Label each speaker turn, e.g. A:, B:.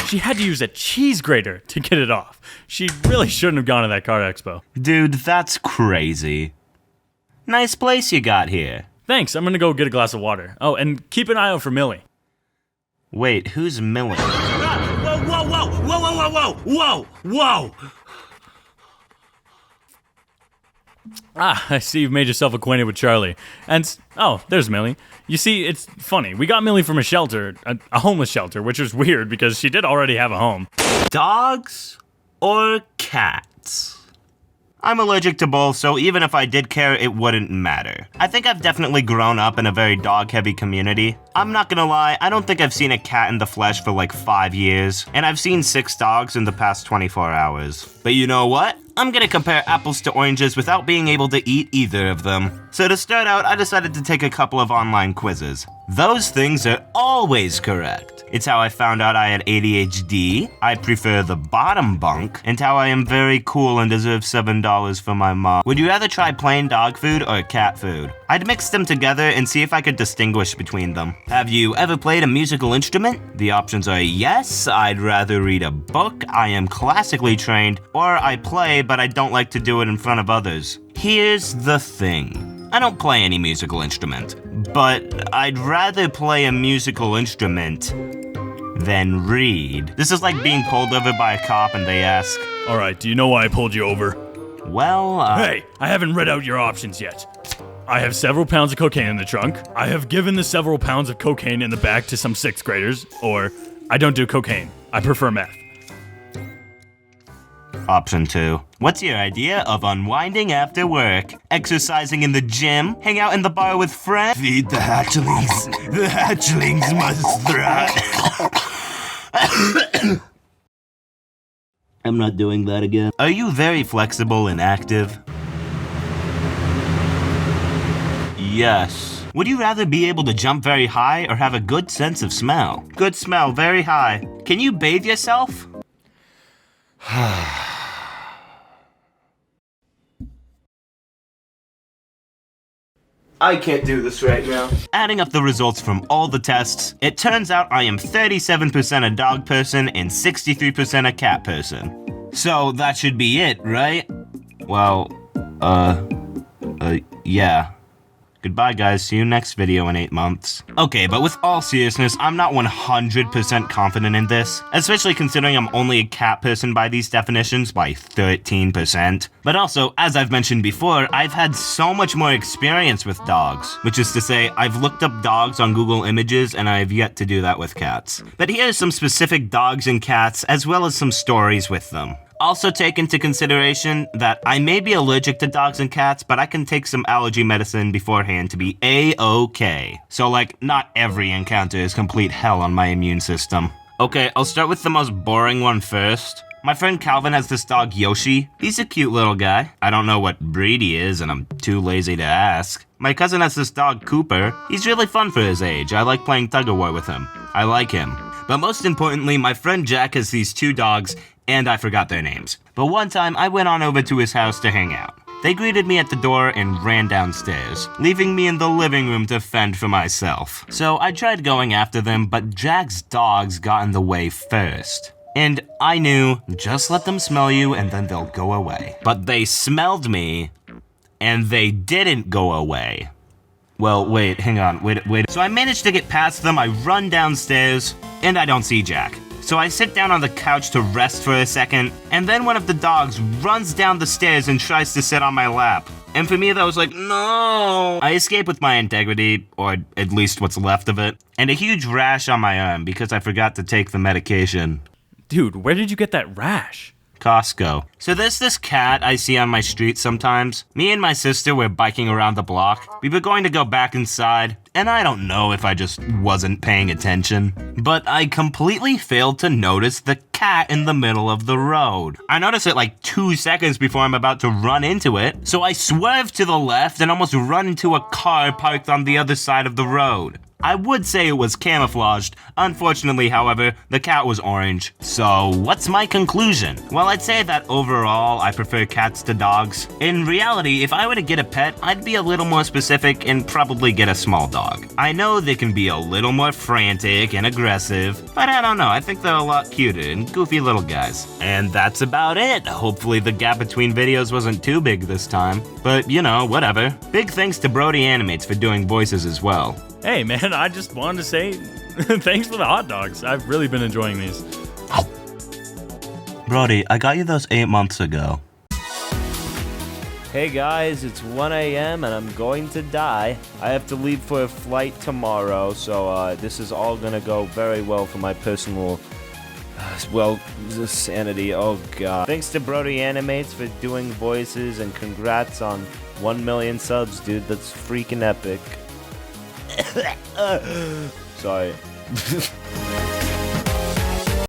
A: She had to use a cheese grater to get it off. She really shouldn't have gone to that car expo.
B: Dude, that's crazy. Nice place you got here.
A: Thanks, I'm gonna go get a glass of water. Oh, and keep an eye out for Millie.
B: Wait, who's Millie?
C: Whoa, whoa, whoa, whoa, whoa, whoa, whoa, whoa, whoa!
A: Ah, I see you've made yourself acquainted with Charlie. And, oh, there's Millie. You see, it's funny. We got Millie from a shelter, a homeless shelter, which was weird because she did already have a home.
B: Dogs or cats? I'm allergic to both, so even if I did care, it wouldn't matter. I think I've definitely grown up in a very dog-heavy community. I'm not gonna lie, I don't think I've seen a cat in the flesh for like 5 years, and I've seen 6 dogs in the past 24 hours. But you know what? I'm gonna compare apples to oranges without being able to eat either of them. So to start out, I decided to take a couple of online quizzes. Those things are always correct. It's how I found out I had ADHD, I prefer the bottom bunk, and how I am very cool and deserve $7 for my mom. Would you rather try plain dog food or cat food? I'd mix them together and see if I could distinguish between them. Have you ever played a musical instrument? The options are yes, I'd rather read a book, I am classically trained, or I play but I don't like to do it in front of others. Here's the thing. I don't play any musical instrument, but I'd rather play a musical instrument than read. This is like being pulled over by a cop and they ask,
A: Alright, do you know why I pulled you over?
B: well,
A: Hey, I haven't read out your options yet. I have several pounds of cocaine in the trunk. I have given the several pounds of cocaine in the back to some 6th graders. Or, I don't do cocaine. I prefer meth.
B: Option 2. What's your idea of unwinding after work? Exercising in the gym? Hang out in the bar with friends? Feed the hatchlings. The hatchlings must thrive. I'm not doing that again. Are you very flexible and active? Yes. Would you rather be able to jump very high or have a good sense of smell? Good smell, very high. Can you bathe yourself? I can't do this right now. Adding up the results from all the tests, it turns out I am 37% a dog person and 63% a cat person. So that should be it, right? Well, yeah. Goodbye, guys. See you next video in 8 months. Okay, but with all seriousness, I'm not 100% confident in this, especially considering I'm only a cat person by these definitions by 13%. But also, as I've mentioned before, I've had so much more experience with dogs, which is to say, I've looked up dogs on Google Images and I've yet to do that with cats. But here are some specific dogs and cats, as well as some stories with them. Also take into consideration that I may be allergic to dogs and cats, but I can take some allergy medicine beforehand to be A-okay. So like, not every encounter is complete hell on my immune system. Okay, I'll start with the most boring one first. My friend Calvin has this dog Yoshi. He's a cute little guy. I don't know what breed he is and I'm too lazy to ask. My cousin has this dog Cooper. He's really fun for his age. I like playing tug-of-war with him. I like him. But most importantly, my friend Jack has these 2 dogs, and I forgot their names. But one time, I went on over to his house to hang out. They greeted me at the door and ran downstairs, leaving me in the living room to fend for myself. So I tried going after them, but Jack's dogs got in the way first. And I knew, just let them smell you and then they'll go away. But they smelled me, and they didn't go away. Well, wait, hang on, wait. So I managed to get past them, I run downstairs, and I don't see Jack. So I sit down on the couch to rest for a second, and then one of the dogs runs down the stairs and tries to sit on my lap. And for me, that was like, no! I escape with my integrity, or at least what's left of it, and a huge rash on my arm because I forgot to take the medication.
A: Dude, where did you get that rash?
B: Costco. So there's this cat I see on my street sometimes. Me and my sister were biking around the block. We were going to go back inside, and I don't know if I just wasn't paying attention, but I completely failed to notice the cat in the middle of the road. I notice it like 2 seconds before I'm about to run into it, so I swerve to the left and almost run into a car parked on the other side of the road. I would say it was camouflaged. Unfortunately, however, the cat was orange. So, what's my conclusion? Well, I'd say that overall, I prefer cats to dogs. In reality, if I were to get a pet, I'd be a little more specific and probably get a small dog. I know they can be a little more frantic and aggressive, but I don't know, I think they're a lot cuter and goofy little guys. And that's about it. Hopefully the gap between videos wasn't too big this time, but you know, whatever. Big thanks to Brody Animates for doing voices as well.
A: Hey man, I just wanted to say thanks for the hot dogs. I've really been enjoying these.
B: Brody, I got you those 8 months ago.
D: Hey guys, it's 1 a.m. and I'm going to die. I have to leave for a flight tomorrow, so this is all gonna go very well for my personal, sanity. Oh god. Thanks to Brody Animates for doing voices, and congrats on 1 million subs, dude. That's freaking epic. Sorry.